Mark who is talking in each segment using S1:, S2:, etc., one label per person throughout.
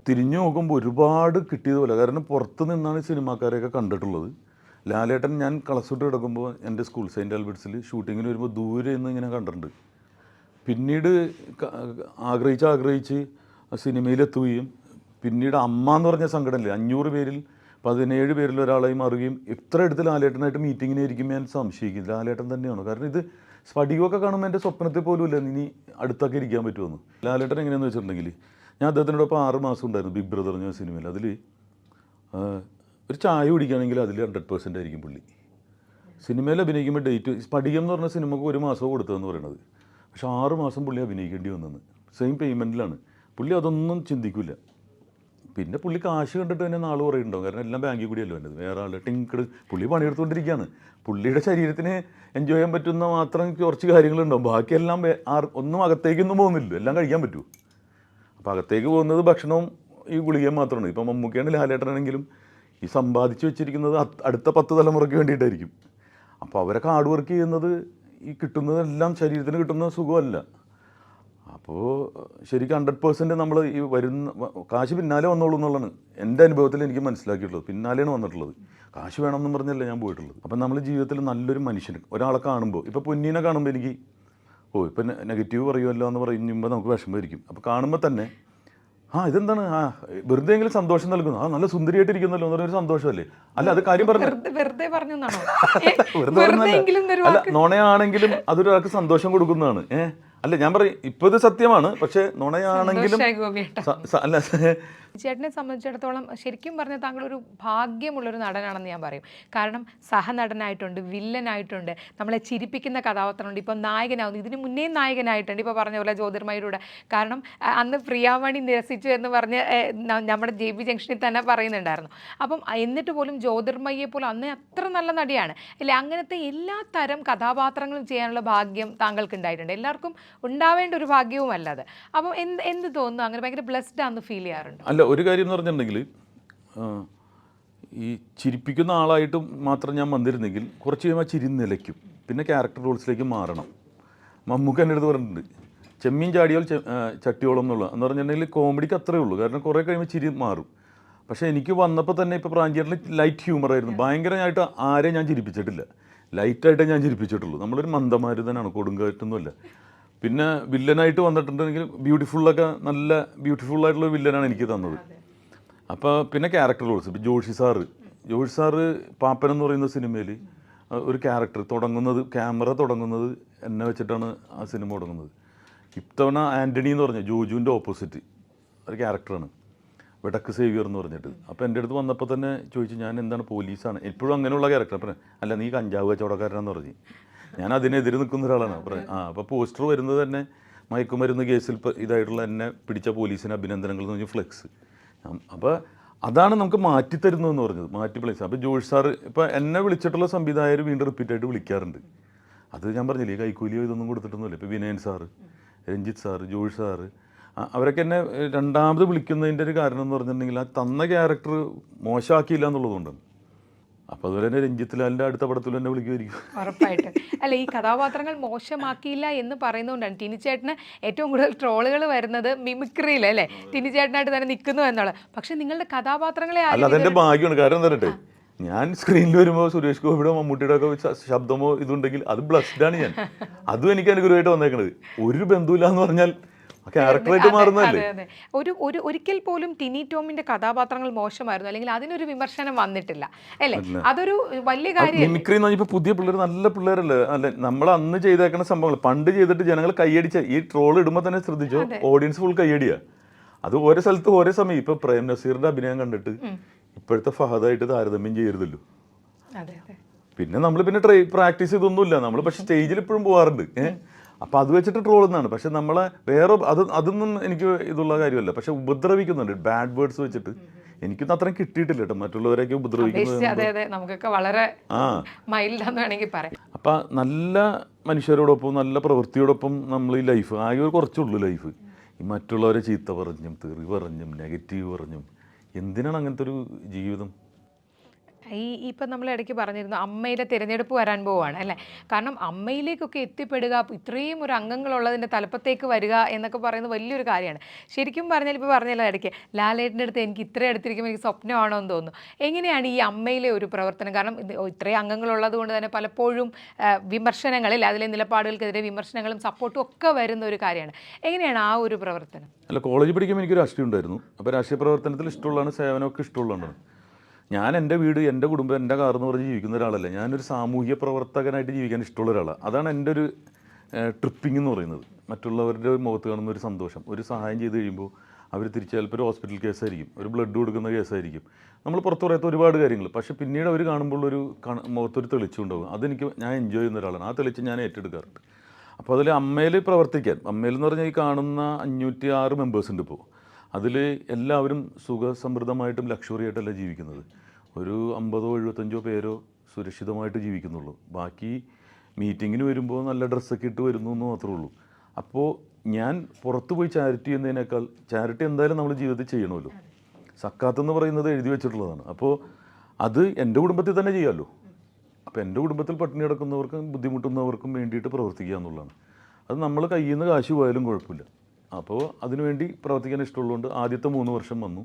S1: തിരിഞ്ഞു നോക്കുമ്പോൾ ഒരുപാട് കിട്ടിയതുപോലെ, കാരണം പുറത്ത് നിന്നാണ് സിനിമാക്കാരെയൊക്കെ കണ്ടിട്ടുള്ളത്. ലാലേട്ടൻ ഞാൻ കളസൂട്ട് കിടക്കുമ്പോൾ എൻ്റെ സ്കൂൾ സെയിൻറ്റ് ആൽബർട്ട്സിൽ ഷൂട്ടിങ്ങിന് വരുമ്പോൾ ദൂരെ നിന്ന് ഇങ്ങനെ കണ്ടിട്ടുണ്ട്. പിന്നീട് ആഗ്രഹിച്ച് സിനിമയിലെത്തുകയും പിന്നീട് അമ്മ എന്ന് പറഞ്ഞ സംഘടനയില്ലേ, 500 പേരിൽ 17 പേരിൽ ഒരാളായി മാറുകയും ഇത്ര അടുത്ത് ലാലേട്ടനായിട്ട് മീറ്റിങ്ങിനെ ഇരിക്കുമ്പോൾ ഞാൻ സംശയിക്കും ലാലേട്ടൻ തന്നെയാണ്. കാരണം ഇത് സ്ഫടികമൊക്കെ കാണുമ്പോൾ എൻ്റെ സ്വപ്നത്തിൽ പോലും ഇല്ല ഇനി അടുത്തൊക്കെ ഇരിക്കാൻ പറ്റുമെന്ന്. ലാലേട്ടൻ എങ്ങനെയാണെന്ന് വെച്ചിട്ടുണ്ടെങ്കിൽ, ഞാൻ അദ്ദേഹത്തിനോടൊപ്പം 6 മാസം ഉണ്ടായിരുന്നു ബിഗ് ബ്രദർ എന്ന സിനിമയിൽ. അതിൽ ഒരു ചായ കുടിക്കുകയാണെങ്കിൽ അതിൽ 100% ആയിരിക്കും പുള്ളി. സിനിമയിൽ അഭിനയിക്കുമ്പോൾ ഡേറ്റ്, സ്ഫടികം എന്ന് പറഞ്ഞ സിനിമക്ക് 1 മാസമോ കൊടുത്തതെന്ന് പറയുന്നത്. പക്ഷേ 6 മാസം പുള്ളി അഭിനയിക്കേണ്ടി വന്നെന്ന്. സെയിം പേയ്മെൻറ്റിലാണ്. പുള്ളി അതൊന്നും ചിന്തിക്കില്ല. പിന്നെ പുള്ളി കാശ് കണ്ടിട്ട് തന്നെ നാൾ പറയുന്നുണ്ടാവും, കാരണം എല്ലാം ബാങ്കിൽ കൂടിയല്ലോ എൻ്റെ. വേറെ ആൾ ടിങ്കട് പുള്ളി പണിയെടുത്തുകൊണ്ടിരിക്കുകയാണ്. പുള്ളിയുടെ ശരീരത്തിന് എൻജോയ് ചെയ്യാൻ പറ്റുന്ന മാത്രം കുറച്ച് കാര്യങ്ങളുണ്ടാവും. ബാക്കിയെല്ലാം ഒന്നും അകത്തേക്കൊന്നും പോകുന്നില്ല, എല്ലാം കഴിക്കാൻ പറ്റുമോ? അപ്പോൾ അകത്തേക്ക് പോകുന്നത് ഭക്ഷണവും ഈ ഗുളികയും മാത്രമാണ്. ഇപ്പം മമ്മൂക്കയാണ് ലാലേട്ടനാണെങ്കിലും ഈ സമ്പാദിച്ച് വെച്ചിരിക്കുന്നത് അടുത്ത 10 തലമുറയ്ക്ക് വേണ്ടിയിട്ടായിരിക്കും. അപ്പോൾ അവരൊക്കെ ഹാർഡ് വർക്ക് ചെയ്യുന്നത് ഈ കിട്ടുന്നതെല്ലാം ശരീരത്തിന് കിട്ടുന്ന സുഖമല്ല. അപ്പോൾ ശരിക്കും 100% നമ്മൾ ഈ വരുന്ന കാശ് പിന്നാലെ വന്നോളൂ എന്നുള്ളതാണ് എൻ്റെ അനുഭവത്തിൽ എനിക്ക് മനസ്സിലാക്കിയിട്ടുള്ളത്. പിന്നാലെയാണ് വന്നിട്ടുള്ളത്. കാശ് വേണമെന്നും പറഞ്ഞല്ല ഞാൻ പോയിട്ടുള്ളത്. അപ്പം നമ്മൾ ജീവിതത്തിൽ നല്ലൊരു മനുഷ്യന് ഒരാളെ കാണുമ്പോൾ, ഇപ്പോൾ പൊന്നീനെ കാണുമ്പോൾ എനിക്ക് ഇപ്പം നെഗറ്റീവ് പറയുമല്ലോ എന്ന് പറയുമ്പോൾ നമുക്ക് വിഷമമായിരിക്കും. അപ്പോൾ കാണുമ്പോൾ തന്നെ ഇതെന്താണ്, വെറുതെ എങ്കിലും സന്തോഷം നൽകുന്നു, നല്ല സുന്ദരിയായിട്ടിരിക്കുന്നല്ലോ എന്ന് പറഞ്ഞൊരു സന്തോഷമല്ലേ? അല്ല, അത് കാര്യം പറഞ്ഞു വെറുതെ പറഞ്ഞല്ല, നുണയാണെങ്കിലും അതൊരാൾക്ക് സന്തോഷം കൊടുക്കുന്നതാണ്. അല്ല, ഞാൻ പറയും ഇപ്പോൾ ഇത് സത്യമാണ്, പക്ഷേ നുണയാണെങ്കിലും അല്ല.
S2: ചേട്ടനെ സംബന്ധിച്ചിടത്തോളം ശരിക്കും പറഞ്ഞാൽ താങ്കൾ ഒരു ഭാഗ്യമുള്ളൊരു നടനാണെന്ന് ഞാൻ പറയും. കാരണം സഹനടനായിട്ടുണ്ട്, വില്ലനായിട്ടുണ്ട്, നമ്മളെ ചിരിപ്പിക്കുന്ന കഥാപാത്രമുണ്ട്, ഇപ്പോൾ നായകനാവുന്നു, ഇതിന് മുന്നേ നായകനായിട്ടുണ്ട്, ഇപ്പോൾ പറഞ്ഞ പോലെ ജ്യോതിർമയിലൂടെ. കാരണം അന്ന് പ്രിയാമണി നിരസിച്ചു എന്ന് പറഞ്ഞ് നമ്മുടെ JB ജംഗ്ഷനിൽ തന്നെ പറയുന്നുണ്ടായിരുന്നു. അപ്പം എന്നിട്ട് പോലും ജ്യോതിർമയെ പോലും അന്ന് അത്ര നല്ല നടിയാണ് അല്ലേ? അങ്ങനത്തെ എല്ലാ തരം കഥാപാത്രങ്ങളും ചെയ്യാനുള്ള ഭാഗ്യം താങ്കൾക്ക് ഉണ്ടായിട്ടുണ്ട്. എല്ലാവർക്കും ഉണ്ടാവേണ്ട ഒരു ഭാഗ്യവുമല്ല അത്. അപ്പം എന്ത് തോന്നുന്നു, അങ്ങനെ ഭയങ്കര ബ്ലെസ്ഡ് ആണെന്ന് ഫീൽ ചെയ്യാറുണ്ട്?
S1: അല്ല, ഒരു കാര്യം എന്ന് പറഞ്ഞിട്ടുണ്ടെങ്കിൽ, ഈ ചിരിപ്പിക്കുന്ന ആളായിട്ട് മാത്രം ഞാൻ വന്നിരുന്നെങ്കിൽ കുറച്ച് കഴിയുമ്പോൾ ചിരി നിലയ്ക്കും, പിന്നെ ക്യാരക്ടർ റോൾസിലേക്ക് മാറണം. മമ്മൂക്ക എൻ്റെ അടുത്ത് പറഞ്ഞിട്ടുണ്ട്, ചെമ്മീൻ ചാടിയോൾ ചട്ടിയോളം എന്നുള്ള എന്ന് പറഞ്ഞിട്ടുണ്ടെങ്കിൽ കോമഡിക്ക് അത്രയേ ഉള്ളൂ. കാരണം കുറേ കഴിയുമ്പോൾ ചിരി മാറും. പക്ഷേ എനിക്ക് വന്നപ്പോൾ തന്നെ ഇപ്പോൾ പ്രാഞ്ചേട്ടനിൽ ലൈറ്റ് ഹ്യൂമറായിരുന്നു. ഭയങ്കരമായിട്ട് ആരെയും ഞാൻ ചിരിപ്പിച്ചിട്ടില്ല, ലൈറ്റായിട്ടേ ഞാൻ ചിരിപ്പിച്ചിട്ടുള്ളൂ. നമ്മളൊരു മന്ദമാരുതനാണ്, കൊടുങ്കാറ്റൊന്നുമല്ല. പിന്നെ വില്ലനായിട്ട് വന്നിട്ടുണ്ടെങ്കിൽ ബ്യൂട്ടിഫുള്ളൊക്കെ നല്ല ബ്യൂട്ടിഫുള്ളായിട്ടുള്ള വില്ലനാണ് എനിക്ക് തന്നത്. അപ്പോൾ പിന്നെ ക്യാരക്ടർ റോൾസ്, ഇപ്പോൾ ജോഷി സാറ് പാപ്പൻ എന്ന് പറയുന്ന സിനിമയിൽ ഒരു ക്യാരക്ടർ തുടങ്ങുന്നത്, ക്യാമറ തുടങ്ങുന്നത് എന്നെ വെച്ചിട്ടാണ് ആ സിനിമ തുടങ്ങുന്നത്. ഇത്തവണ ആൻ്റണി എന്ന് പറഞ്ഞ ജോജുവിൻ്റെ ഓപ്പോസിറ്റ് ഒരു ക്യാരക്ടറാണ്, വെടക്ക് സേവിയർ എന്ന് പറഞ്ഞിട്ട്. അപ്പോൾ എൻ്റെ അടുത്ത് വന്നപ്പോൾ തന്നെ ചോദിച്ചു, ഞാൻ എന്താണ് പോലീസാണ്, എപ്പോഴും അങ്ങനെയുള്ള ക്യാരക്ടർ. അപ്പം അല്ല, നീ കഞ്ചാവ് കച്ചവടക്കാരനാന്ന് പറഞ്ഞു. ഞാൻ അതിനെതിരെ നിൽക്കുന്ന ഒരാളാണ്. അപ്പോൾ പോസ്റ്റർ വരുന്നത് തന്നെ മയക്കുമരുന്ന് കേസിൽ ഇതായിട്ടുള്ള എന്നെ പിടിച്ച പോലീസിന് അഭിനന്ദനങ്ങൾ എന്ന് പറഞ്ഞ് ഫ്ലെക്സ്. അപ്പോൾ അതാണ് നമുക്ക് മാറ്റിത്തരുന്നതെന്ന് പറഞ്ഞത്, മാറ്റി പ്ലേസ്. അപ്പോൾ ജോഷ് സാറ് ഇപ്പോൾ എന്നെ വിളിച്ചിട്ടുള്ള സംവിധായകർ വീണ്ടും റിപ്പീറ്റായിട്ട് വിളിക്കാറുണ്ട്. അത് ഞാൻ പറഞ്ഞില്ലേ, കൈക്കൂലിയോ ഇതൊന്നും കൊടുത്തിട്ടൊന്നുമില്ല. ഇപ്പോൾ Vinayan sir, Ranjith sir, Josh sir, അവരൊക്കെ എന്നെ രണ്ടാമത് വിളിക്കുന്നതിൻ്റെ ഒരു കാരണം എന്ന് പറഞ്ഞിട്ടുണ്ടെങ്കിൽ ആ തന്ന ക്യാരക്ടർ മോശമാക്കിയില്ല എന്നുള്ളതുകൊണ്ടാണ്. അപ്പോൾ അതുപോലെ തന്നെ രഞ്ജിത്ത് ലാലിൻ്റെ അടുത്ത പടത്തിൽ തന്നെ വിളിക്കുമായിരിക്കും
S2: ഉറപ്പായിട്ട്. അല്ല, ഈ കഥാപാത്രങ്ങൾ മോശമാക്കിയില്ല എന്ന് പറയുന്നതുകൊണ്ടാണ് ടിനിച്ചേട്ടന് ഏറ്റവും കൂടുതൽ ട്രോളുകൾ വരുന്നത് മിമിക്രിയിൽ അല്ലേ, ടിനിച്ചേട്ടനായിട്ട് തന്നെ നിൽക്കുന്നു എന്നുള്ളത്. പക്ഷെ നിങ്ങളുടെ കഥാപാത്രങ്ങളെ
S1: അല്ല, അതെൻ്റെ ഭാഗ്യമാണ്. കാരണം എന്താ പറയട്ടെ, ഞാൻ സ്ക്രീനിൽ വരുമ്പോൾ സുരേഷ് ഗോപിയുടെ മമ്മൂട്ടിയുടെ ഒക്കെ ശബ്ദമോ ഇതുണ്ടെങ്കിൽ അത് ബ്ലസ്ഡാണ് ഞാൻ. അതും എനിക്ക് അനുഗ്രഹമായിട്ട് വന്നേക്കണത്. ഒരു ബന്ധുവില്ല എന്ന് പറഞ്ഞാൽ ക്യാരക്ടറായിട്ട് മാറുന്നതല്ലേ.
S2: ഒരിക്കൽ പോലും ടിനി ടോമിന്റെ കഥാപാത്രങ്ങൾ മോശമായിരുന്നു, അല്ലെങ്കിൽ അതിനൊരു വിമർശനം വന്നിട്ടില്ല അല്ലേ? അതൊരു വലിയ കാര്യം.
S1: മിമിക്രി എന്ന് പറഞ്ഞപ്പോൾ പുതിയ പിള്ളേർ നല്ല പിള്ളേരല്ലേ അല്ലെ? നമ്മൾ അന്ന് ചെയ്തേക്കുന്ന സംഭവങ്ങൾ പണ്ട് ചെയ്തിട്ട് ജനങ്ങൾ കയ്യടിച്ച ഈ ട്രോൾ ഇടുമ്പോൾ തന്നെ ശ്രദ്ധിച്ചോ, ഓഡിയൻസ് ഫുൾ കയ്യടിയാ. അത് ഓരോ സ്ഥലത്ത് ഓരോ സമയം. ഇപ്പൊ പ്രേം നസീറിന്റെ അഭിനയം കണ്ടിട്ട് ഇപ്പോഴത്തെ ഫഹദായിട്ട് താരതമ്യം ചെയ്യരുതല്ലോ. പിന്നെ നമ്മൾ പ്രാക്ടീസ് ചെയ്തൊന്നുമില്ല നമ്മൾ, പക്ഷെ സ്റ്റേജിൽ ഇപ്പോഴും പോകാറുണ്ട്. അപ്പോൾ അത് വെച്ചിട്ട് ട്രോളുന്നതാണ്. പക്ഷെ നമ്മളെ വേറെ അതൊന്നും എനിക്ക് ഇതുള്ള കാര്യമല്ല. പക്ഷെ ഉപദ്രവിക്കുന്നുണ്ട്, ബാഡ് വേർഡ്സ് വെച്ചിട്ട്. എനിക്കൊന്നും അത്രയും കിട്ടിയിട്ടില്ല കേട്ടോ, മറ്റുള്ളവരെയൊക്കെ ഉപദ്രവിക്കുന്നത്. അപ്പം നല്ല മനുഷ്യരോടൊപ്പം നല്ല പ്രവൃത്തിയോടൊപ്പം നമ്മൾ ഈ ലൈഫ് ആകെ ഒരു കുറച്ചുള്ളൂ ലൈഫ്. ഈ മറ്റുള്ളവരെ ചീത്ത പറഞ്ഞും തെറി പറഞ്ഞും നെഗറ്റീവ് പറഞ്ഞും എന്തിനാണ് അങ്ങനത്തെ ഒരു ജീവിതം?
S2: ഇപ്പം നമ്മൾ ഇടയ്ക്ക് പറഞ്ഞിരുന്നു അമ്മയുടെ തിരഞ്ഞെടുപ്പ് വരാൻ പോവുകയാണ് അല്ലേ? കാരണം അമ്മയിലേക്കൊക്കെ എത്തിപ്പെടുക, ഇത്രയും ഒരു അംഗങ്ങളുള്ളതിൻ്റെ തലപ്പത്തേക്ക് വരിക എന്നൊക്കെ പറയുന്നത് വലിയൊരു കാര്യമാണ്. ശരിക്കും പറഞ്ഞാൽ ഇപ്പോൾ പറഞ്ഞല്ലോ ഇടയ്ക്ക്, ലാലേട്ടൻ്റെ അടുത്ത് എനിക്ക് ഇത്ര അടുത്തിരിക്കുമ്പോൾ എനിക്ക് സ്വപ്നമാണോ എന്ന് തോന്നുന്നു. എങ്ങനെയാണ് ഈ അമ്മയിലെ ഒരു പ്രവർത്തനം? കാരണം ഇത്രയും അംഗങ്ങളുള്ളത് കൊണ്ട് തന്നെ പലപ്പോഴും വിമർശനങ്ങളിൽ, അതിലെ നിലപാടുകൾക്കെതിരെ വിമർശനങ്ങളും സപ്പോർട്ടും ഒക്കെ വരുന്ന ഒരു കാര്യമാണ്. എങ്ങനെയാണ് ആ ഒരു പ്രവർത്തനം?
S1: അല്ല, കോളേജിൽ പഠിക്കുമ്പോൾ എനിക്ക് രാഷ്ട്രീയം ഉണ്ടായിരുന്നു. അപ്പോൾ രാഷ്ട്രീയ പ്രവർത്തനത്തിൽ ഇഷ്ടമുള്ളതാണ്, സേവനമൊക്കെ ഇഷ്ടമുള്ളതാണ്. ഞാൻ എൻ്റെ വീട്, എൻ്റെ കുടുംബം, എൻ്റെ കാർ എന്ന് പറഞ്ഞ് ജീവിക്കുന്ന ഒരാളല്ല. ഞാനൊരു സാമൂഹ്യ പ്രവർത്തകനായിട്ട് ജീവിക്കാൻ ഇഷ്ടമുള്ള ഒരാളാണ്. അതാണ് എൻ്റെ ഒരു ട്രിപ്പിംഗ് എന്ന് പറയുന്നത്. മറ്റുള്ളവരുടെ മുഖത്ത് കാണുന്ന ഒരു സന്തോഷം. ഒരു സഹായം ചെയ്ത് കഴിയുമ്പോൾ അവർ തിരിച്ച് ചിലപ്പോൾ ഒരു ഹോസ്പിറ്റൽ കേസായിരിക്കും, ഒരു ബ്ലഡ് കൊടുക്കുന്ന കേസായിരിക്കും, നമ്മൾ പുറത്ത് പറയാത്ത ഒരുപാട് കാര്യങ്ങൾ. പക്ഷേ പിന്നീട് അവർ കാണുമ്പോൾ ഒരു മുഖത്തൊരു തെളിച്ചുണ്ടാകും. അതെനിക്ക്, ഞാൻ എൻജോയ് ചെയ്യുന്ന ഒരാളാണ്. ആ തെളിച്ച് ഞാൻ ഏറ്റെടുക്കാറുണ്ട്. അപ്പോൾ അതിൽ അമ്മയിൽ പ്രവർത്തിക്കാൻ, അമ്മയിൽ എന്ന് പറഞ്ഞാൽ ഈ കാണുന്ന 506 മെമ്പേഴ്സ് ഉണ്ട് ഇപ്പോൾ. അതിൽ എല്ലാവരും സുഖസമൃദ്ധമായിട്ടും ലക്ഷറി ആയിട്ടല്ല ജീവിക്കുന്നത്. ഒരു 50 75 പേരോ സുരക്ഷിതമായിട്ട് ജീവിക്കുന്നുള്ളൂ. ബാക്കി മീറ്റിങ്ങിന് വരുമ്പോൾ നല്ല ഡ്രസ്സൊക്കെ ഇട്ട് വരുന്നു എന്ന് മാത്രമേ ഉള്ളൂ. അപ്പോൾ ഞാൻ പുറത്ത് പോയി ചാരിറ്റി ചെയ്യുന്നതിനേക്കാൾ, ചാരിറ്റി എന്തായാലും നമ്മൾ ജീവിതത്തിൽ ചെയ്യണമല്ലോ. സക്കാത്ത് എന്ന് പറയുന്നത് എഴുതി വെച്ചിട്ടുള്ളതാണ്. അപ്പോൾ അത് എൻ്റെ കുടുംബത്തിൽ തന്നെ ചെയ്യാമല്ലോ. അപ്പോൾ എൻ്റെ കുടുംബത്തിൽ പട്ടിണി കിടക്കുന്നവർക്കും ബുദ്ധിമുട്ടുന്നവർക്കും വേണ്ടിയിട്ട് പ്രവർത്തിക്കുക എന്നുള്ളതാണ്. അത് നമ്മൾ കയ്യിൽ നിന്ന് കാശ് പോയാലും കുഴപ്പമില്ല. അപ്പോൾ അതിനുവേണ്ടി പ്രവർത്തിക്കാൻ ഇഷ്ടമുള്ളതുകൊണ്ട് ആദ്യത്തെ 3 വർഷം വന്നു.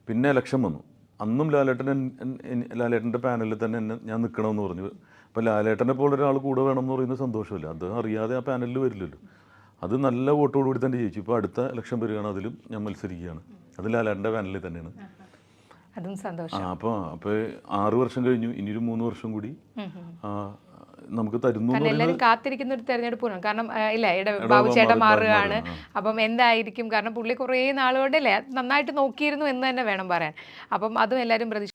S1: പിന്നെ ഇലക്ഷൻ വന്നു. അന്നും ലാലേട്ടൻ്റെ പാനലിൽ തന്നെ ഞാൻ നിൽക്കണമെന്ന് പറഞ്ഞു. അപ്പോൾ ലാലേട്ടനെ പോലെ ഒരാൾ കൂടെ വേണമെന്ന് പറയുന്നത് സന്തോഷമില്ല. അത് അറിയാതെ ആ പാനലിൽ വരില്ലല്ലോ. അത് നല്ല വോട്ടോടുകൂടി തന്നെ ജയിച്ചു. ഇപ്പോൾ അടുത്ത ഇലക്ഷൻ വരികയാണ്, അതിലും ഞാൻ മത്സരിക്കുകയാണ്. അത് ലാലേട്ടൻ്റെ പാനലിൽ തന്നെയാണ്.
S2: അതും സന്തോഷം.
S1: അപ്പോൾ 6 വർഷം കഴിഞ്ഞു. ഇനിയൊരു 3 വർഷം കൂടി നമുക്ക് തരുന്നു.
S2: എല്ലാവരും കാത്തിരിക്കുന്ന ഒരു തെരഞ്ഞെടുപ്പാണ്. കാരണം ഇല്ല, ബാബു ചേട്ടൻ മാറുകയാണ്. അപ്പം എന്തായിരിക്കും? കാരണം പുള്ളി കുറേ നാളുകൊണ്ടല്ലേ നന്നായിട്ട് നോക്കിയിരുന്നു എന്ന് തന്നെ വേണം പറയാൻ. അപ്പം അതും എല്ലാവരും പ്രതീക്ഷ